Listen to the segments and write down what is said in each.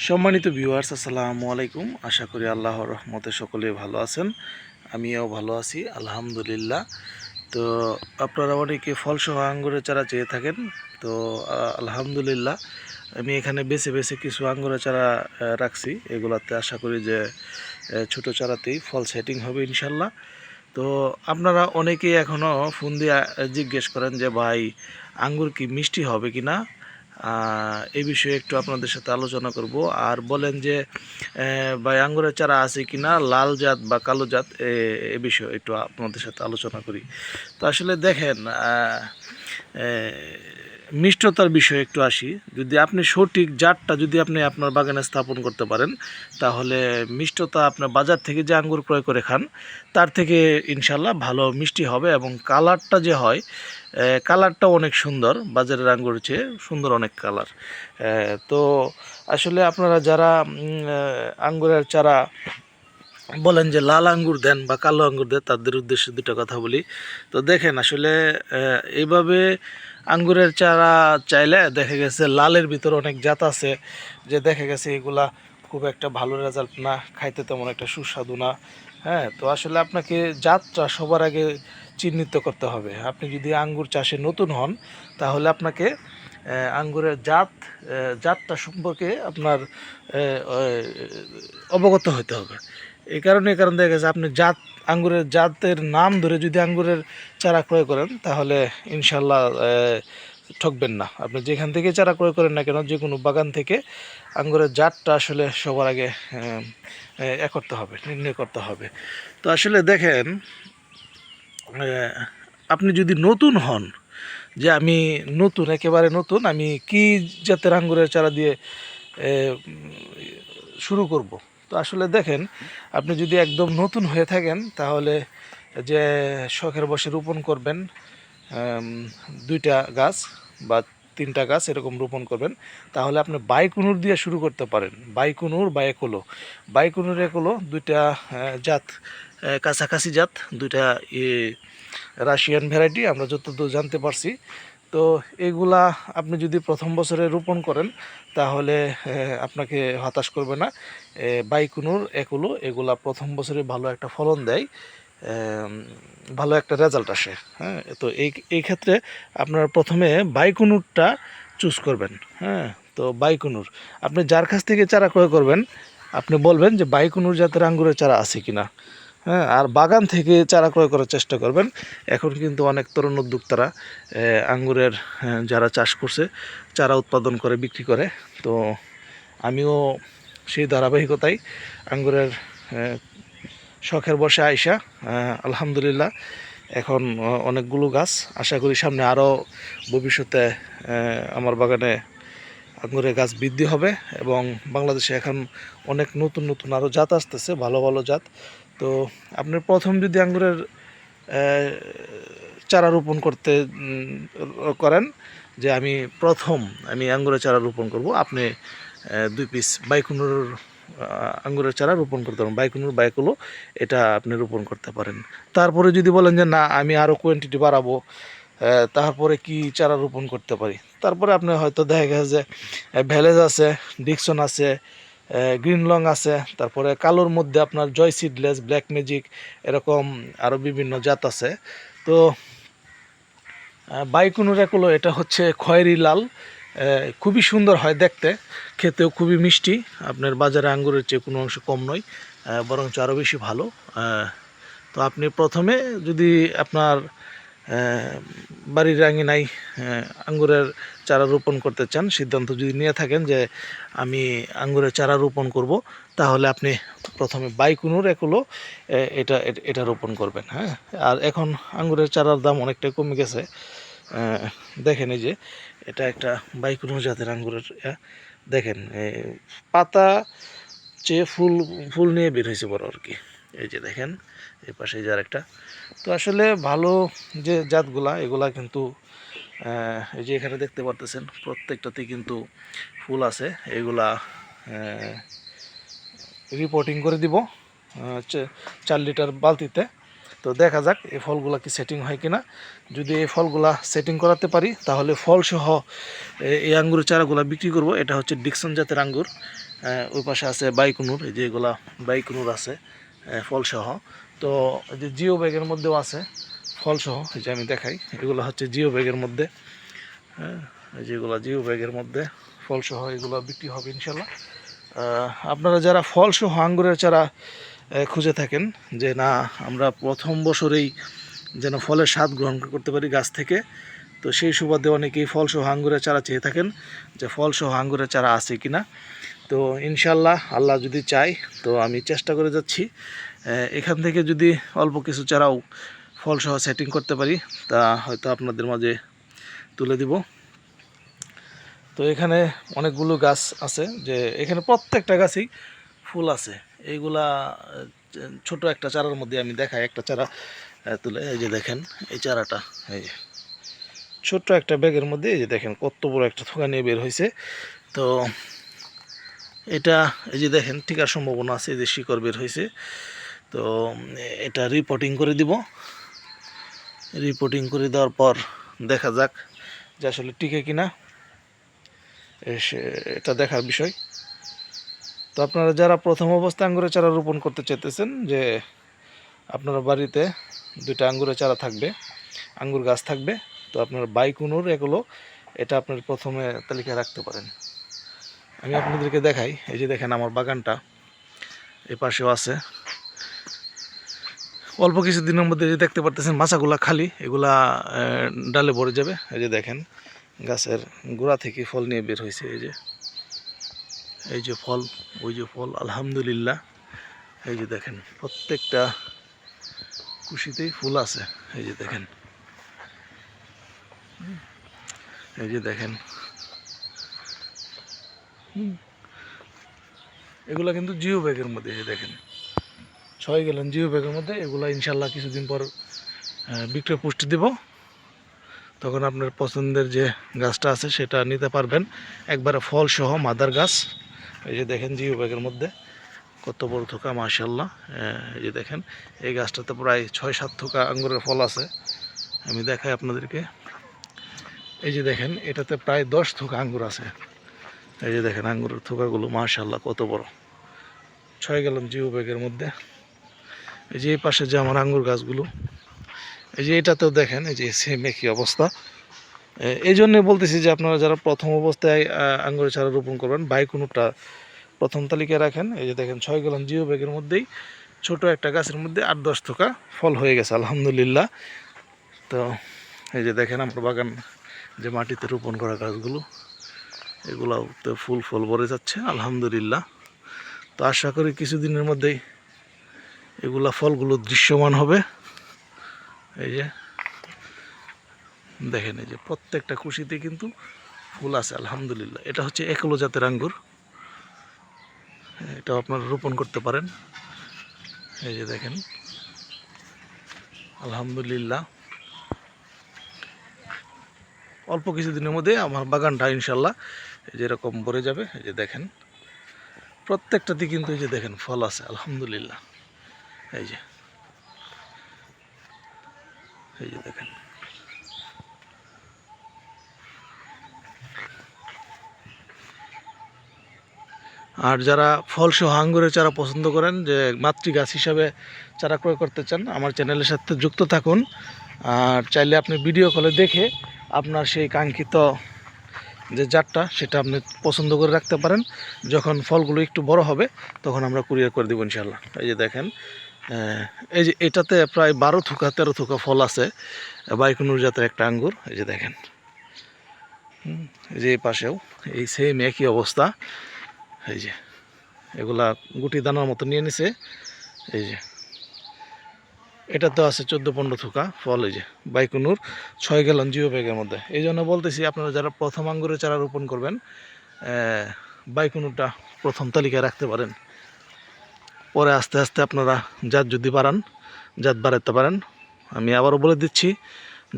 সম্মানিত ভিউয়ার্স, আসসালামু আলাইকুম। আশা করি আল্লাহর রহমতে সকলেই ভালো আছেন। আমিও ভালো আছি আলহামদুলিল্লাহ। তো আপনারা অনেকে ফলসহ আঙ্গুরের চারা চেয়ে থাকেন। তো আলহামদুলিল্লাহ আমি এখানে বেছে বেছে কিছু আঙ্গুরের চারা রাখছি। এগুলাতে আশা করি যে ছোট চারাতেই ফল সেটিং হবে ইনশাল্লাহ। তো আপনারা অনেকেই এখনও ফোন দিয়ে জিজ্ঞেস করেন যে ভাই, আঙ্গুর কি মিষ্টি হবে কি না। এই বিষয়ে একটু আপনাদের সাথে আলোচনা করব। আর বলেন যে ভাই, আঙ্গুরের চারা আছে কি না, লাল জাত বা কালো জাত, এ বিষয়ে একটু আপনাদের সাথে আলোচনা করি। তো আসলে দেখেন, মিষ্টতার বিষয়ে একটু আসি। যদি আপনি সঠিক জাতটা যদি আপনি আপনার বাগানে স্থাপন করতে পারেন, তাহলে মিষ্টতা আপনার বাজার থেকে যে আঙ্গুর ক্রয় করে খান তার থেকে ইনশাল্লাহ ভালো মিষ্টি হবে। এবং কালারটা যে হয়, কালারটা অনেক সুন্দর, বাজারের আঙ্গুরের চেয়ে সুন্দর অনেক কালার। তো আসলে আপনারা যারা আঙ্গুরের চারা বলেন যে লাল আঙ্গুর দেন বা কালো আঙ্গুর দেন, তাদের উদ্দেশ্যে দুটো কথা বলি। তো দেখেন, আসলে এইভাবে আঙ্গুরের চারা চাইলে দেখা গেছে লালের ভিতর অনেক জাত আছে, যে দেখা গেছে এগুলা খুব একটা ভালো রেজাল্ট না, খাইতে তেমন একটা সুস্বাদু না। হ্যাঁ, তো আসলে আপনাকে জাতটা সবার আগে চিহ্নিত করতে হবে। আপনি যদি আঙ্গুর চাষে নতুন হন, তাহলে আপনাকে আঙ্গুরের জাতটা সম্পর্কে আপনার অবগত হতে হবে। কারণ দেখা গেছে আপনি আঙ্গুরের জাতের নাম ধরে যদি আঙ্গুরের চারা ক্রয় করেন, তাহলে ইনশাল্লাহ ঠকবেন না। আপনি যেখান থেকে চারা ক্রয় করেন না কেন, যে কোনো বাগান থেকে আঙ্গুরের জাতটা আসলে সবার আগে করতে হবে, নির্ণয় করতে হবে। তো আসলে দেখেন, আপনি যদি নতুন হন, যে আমি নতুন, একেবারে নতুন, আমি কি জাতের আঙ্গুরের চারা দিয়ে শুরু করব। তো আসলে দেখেন, আপনি যদি একদম নতুন হয়ে থাকেন, তাহলে যে শখের বসে রোপণ করবেন, 2টা গাছ বা 3টা গাছ এরকম রোপণ করবেন, তাহলে আপনি বাইকুনুর দিয়ে শুরু করতে পারেন। বাইকুনুর বা একোলো, বাইকুনুর একোলো 2টা জাত, কাছাকাছি জাত, 2টা রাশিয়ান ভ্যারাইটি আমরা যতদূর জানতে পারছি। তো এগুলা আপনি যদি প্রথম বছরে রোপণ করেন, তাহলে আপনাকে হতাশ করবে না। বাইকুনুর একুলো এগুলা প্রথম বছরে ভালো একটা ফলন দেয়, ভালো একটা রেজাল্ট আসে। হ্যাঁ, তো এই ক্ষেত্রে আপনারা প্রথমে বাইকুনুরটা চুজ করবেন। হ্যাঁ, তো বাইকুনুর আপনি যার কাছ থেকে চারা ক্রয় করবেন, আপনি বলবেন যে বাইকুনুর জাতের আঙ্গুরের চারা আছে কিনা। হ্যাঁ, আর বাগান থেকে চারা ক্রয় করার চেষ্টা করবেন। এখন কিন্তু অনেক তরুণ উদ্যোক্তারা আঙ্গুরের যারা চাষ করছে, চারা উৎপাদন করে বিক্রি করে। তো আমিও সেই ধারাবাহিকতায় আঙ্গুরের শখের বসে আইসা আলহামদুলিল্লাহ এখন অনেকগুলো গাছ, আশা করি সামনে আরও ভবিষ্যতে আমার বাগানে আঙ্গুরের গাছ বৃদ্ধি হবে। এবং বাংলাদেশে এখন অনেক নতুন নতুন আরও জাত আসতেছে, ভালো ভালো জাত। তো আপনি প্রথম যদি আঙ্গুরের চারা রোপণ করতে করেন, যে আমি আঙ্গুরের চারা রোপণ করব, আপনি 2 পিস বাইকুনুর আঙ্গুরের চারা রোপণ করতে পারেন। বাইকুনুর বাইকুলো এটা আপনি রোপণ করতে পারেন। তারপরে যদি বলেন যে না, আমি আরও কোয়ান্টিটি বাড়াবো, তারপরে কি চারা রোপণ করতে পারি, তারপরে আপনি হয়তো দেখা গেছে যে ভ্যালেজ আছে, ডিকসন আছে, গ্রিন লং আছে, তারপরে কালোর মধ্যে আপনার জয় সিডলেস, ব্ল্যাক ম্যাজিক, এরকম আরও বিভিন্ন জাত আছে। তো বাইকুনুর একুলো এটা হচ্ছে খয়েরি লাল, খুবই সুন্দর হয় দেখতে, খেতেও খুবই মিষ্টি। আপনার বাজারে আঙ্গুরের চেয়ে কোনো অংশ কম নয়, বরঞ্চ আরও বেশি ভালো। তো আপনি প্রথমে যদি আপনার বাড়ির আঙিনায় আঙ্গুরের চারা রোপণ করতে চান, সিদ্ধান্ত যদি নিয়ে থাকেন যে আমি আঙ্গুরের চারা রোপণ করব, তাহলে আপনি প্রথমে বাইকুনুর একুলো এটা রোপণ করবেন। হ্যাঁ, আর এখন আঙ্গুরের চারার দাম অনেকটাই কমে গেছে। দেখেন, এই যে এটা একটা বাইকুনুর জাতের আঙ্গুরের, দেখেন পাতা চেয়ে ফুল ফুল নিয়ে বের হয়েছে বড় আর কি। এই যে দেখেন, এই পাশে যে আরেকটা। তো আসলে ভালো যে জাতগুলা, এগুলা কিন্তু এই যে এখানে দেখতে পারতেছেন, প্রত্যেকটাতেই কিন্তু ফুল আছে। এগুলা রিপোর্টিং করে দিব 4 লিটার বালতিতে। তো দেখা যাক এই ফলগুলা কি সেটিং হয় কিনা। যদি এই ফলগুলা সেটিং করাতে পারি তাহলে ফলসহ এই আঙ্গুরের চারাগুলা বিক্রি করব। এটা হচ্ছে ডিকসন জাতের আঙ্গুর। ওই পাশে আছে বাইকুনুর, এই যে এগুলা বাইকুনুর আছে ফলসহ। তো এই যে জিও ব্যাগের মধ্যেও আছে ফলসহ, এই যে আমি দেখাই, এগুলো হচ্ছে জিও ব্যাগের মধ্যে। হ্যাঁ, এই যেগুলো জিও ব্যাগের মধ্যে ফলসহ এগুলো বিক্রি হবে ইনশাল্লাহ। আপনারা যারা ফলসহ আঙ্গুরের চারা খুঁজে থাকেন, যে না আমরা প্রথম বছরেই যেন ফলের স্বাদ গ্রহণ করতে পারি গাছ থেকে, তো সেই সুবাদে অনেকেই ফলসহ আঙ্গুরের চারা চেয়ে থাকেন যে ফলসহ আঙ্গুরের চারা আছে কিনা। তো ইনশাল্লাহ আল্লাহ যদি চাই তো আমি চেষ্টা করে যাচ্ছি এখান থেকে যদি অল্প কিছু চারাও ফলসহ সেটিং করতে পারি তা হয়তো আপনাদের মাঝে তুলে দিব। তো এখানে অনেকগুলো গাছ আছে, যে এখানে প্রত্যেকটা গাছেই ফুল আছে। এইগুলা ছোট একটা চারার মধ্যে আমি দেখাই, একটা চারা তুলে, এই যে দেখেন এই চারাটা, এই যে ছোট্ট একটা ব্যাগের মধ্যে, এই যে দেখেন কত বড় একটা থোকা নিয়ে বের হয়েছে। তো এটা এই যে দেখেন টিকার সম্ভাবনা আছে, এই যে শিকড় বের হয়েছে। তো এটা রিপোর্টিং করে দিব। রিপোর্টিং করে দেওয়ার পর দেখা যাক যে আসলে টিকে কিনা, এটা দেখার বিষয়। তো আপনারা যারা প্রথম অবস্থায় আঙ্গুরের চারা রোপণ করতে চাইতেছেন, যে আপনার বাড়িতে 2টা আঙ্গুরের চারা থাকবে, আঙ্গুর গাছ থাকবে, তো আপনার বাইকুনুর এগুলো এটা আপনার প্রথমে তালিকায় রাখতে পারেন। আমি আপনাদেরকে দেখাই, এই যে দেখেন আমার বাগানটা এই পাশেও আছে। অল্প কিছু দিনের মধ্যে যে দেখতে পারতেছেন মাচাগুলা খালি, এগুলা ডালে ভরে যাবে। এই যে দেখেন গাছের গোড়া থেকে ফল নিয়ে বের হয়েছে, এই যে ফল, ওই যে ফল, আলহামদুলিল্লাহ। এই যে দেখেন প্রত্যেকটা কুশিতেই ফুল আছে, এই যে দেখেন, এই যে দেখেন। এগুলা কিন্তু জিও ব্যাগের মধ্যে, এই যে দেখেন 6 গ্যালন জিও ব্যাগের মধ্যে। এগুলা ইনশাল্লাহ কিছুদিন পর বিক্রয় পুষ্টি দেব, তখন আপনার পছন্দের যে গাছটা আছে সেটা নিতে পারবেন, একবারে ফল সহ মাদার গাছ। এই যে দেখেন জিও ব্যাগের মধ্যে কত বড় থোকা, মাশাআল্লাহ। এই যে দেখেন এই গাছটাতে প্রায় 6-7 থোকা আঙ্গুরের ফল আছে। আমি দেখাই আপনাদেরকে, এই যে দেখেন এটাতে প্রায় 10 থোকা আঙ্গুর আছে। এই যে দেখেন আঙ্গুরের থোকাগুলো মাশাআল্লাহ কত বড়, 6 গ্যালন জিও ব্যাগের মধ্যে। এই যে এই পাশে যে আমার আঙ্গুর গাছগুলো, এই যে এটাতেও দেখেন এই যে সেম একই অবস্থা। এই জন্যে বলতেছি যে আপনারা যারা প্রথম অবস্থায় আঙ্গুরের চারা রোপণ করবেন, বাইকুনুরটা প্রথম তালিকায় রাখেন। এই যে দেখেন 6 গ্যালন জিও ব্যাগের মধ্যেই ছোট একটা গাছের মধ্যে 8-10 থোকা ফল হয়ে গেছে আলহামদুলিল্লাহ। তো এই যে দেখেন আমার বাগান যে মাটিতে রোপণ করা গাছগুলো, এগুলাও তো ফুল ফল ভরে যাচ্ছে আলহামদুলিল্লাহ। তো আশা করি কিছুদিনের মধ্যেই এগুলা ফলগুলো দৃশ্যমান হবে। এই যে দেখেন এই যে প্রত্যেকটা কুশিতে কিন্তু ফুল আছে আলহামদুলিল্লাহ। এটা হচ্ছে একলো জাতের আঙ্গুর, এটাও আপনারা রোপণ করতে পারেন। এই যে দেখেন আলহামদুলিল্লাহ, অল্প কিছুদিনের মধ্যে আমার বাগানটা ইনশাল্লাহ যেরকম ভরে যাবে। এই যে দেখেন প্রত্যেকটাতে কিন্তু এই যে দেখেন ফল আছে আলহামদুলিল্লাহ। এই যে দেখেন, আর যারা ফলসহ আঙ্গুরের চারা পছন্দ করেন, যে মাতৃ গাছ হিসাবে চারা ক্রয় করতে চান, আমার চ্যানেলের সাথে যুক্ত থাকুন। আর চাইলে আপনি ভিডিও কলে দেখে আপনার সেই কাঙ্ক্ষিত যে জাতটা সেটা আপনি পছন্দ করে রাখতে পারেন। যখন ফলগুলো একটু বড় হবে তখন আমরা কুরিয়ার করে দেবো ইনশাল্লাহ। এই যে দেখেন এই যে এটাতে প্রায় 12 থোকা 13 থোকা ফল আছে, বাইকুনুর জাতের একটা আঙ্গুর। এই যে দেখেন এই যে এই পাশেও এই সেম একই অবস্থা। এই যে এগুলা গুটি দানার মতো নিয়ে নিছে। এই যে এটাতেও আছে 14-15 থোকা ফল, এই যে বাইকুনুর 6 গ্যালন জিও ব্যাগের মধ্যে। এই জন্য বলতেছি আপনারা যারা প্রথম আঙ্গুরের চারা রোপণ করবেন, বাইকুনুরটা প্রথম তালিকায় রাখতে পারেন। পরে আস্তে আস্তে আপনারা জাত যদি বাড়ান, জাত বাড়াতে পারেন। আমি আবারও বলে দিচ্ছি,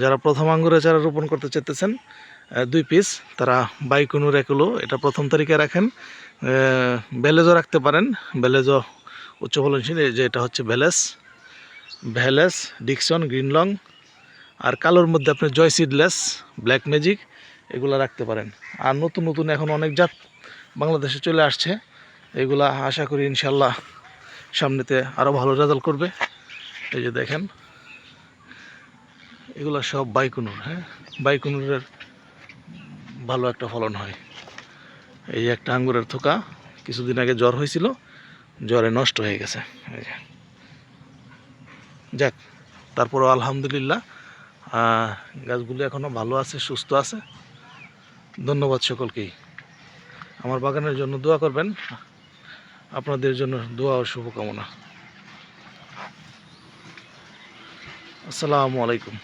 যারা প্রথম আঙ্গুরের চারা রোপণ করতে চাইতেছেন 2 পিস, তারা বাইকুনুর এগুলো এটা প্রথম তালিকায় রাখেন। বেলেজও রাখতে পারেন, বেলেজও উচ্চ ফলনশীল, যে এটা হচ্ছে বেলেজ। ভ্যালেস, ডিকসন, গ্রিনলং, আর কালোর মধ্যে আপনি জয় সিডলেস, ব্ল্যাক ম্যাজিক এগুলো রাখতে পারেন। আর নতুন নতুন এখন অনেক জাত বাংলাদেশে চলে আসছে, এগুলা আশা করি ইনশাল্লাহ সামনেতে আরও ভালো রেজাল্ট করবে। এই যে দেখেন এগুলো সব বাইকুনুর, হ্যাঁ বাইকুনুরের ভালো একটা ফলন হয়। এই একটা আঙ্গুরের থোকা কিছুদিন আগে জ্বর হয়েছিল, জ্বরে নষ্ট হয়ে গেছে। এই যে যাক, তারপরও আলহামদুলিল্লাহ গাছগুলো এখনও ভালো আছে, সুস্থ আছে। ধন্যবাদ সকলকেই। আমার বাগানের জন্য দোয়া করবেন, আপনাদের জন্য দোয়া ও শুভকামনা। আসসালামু আলাইকুম।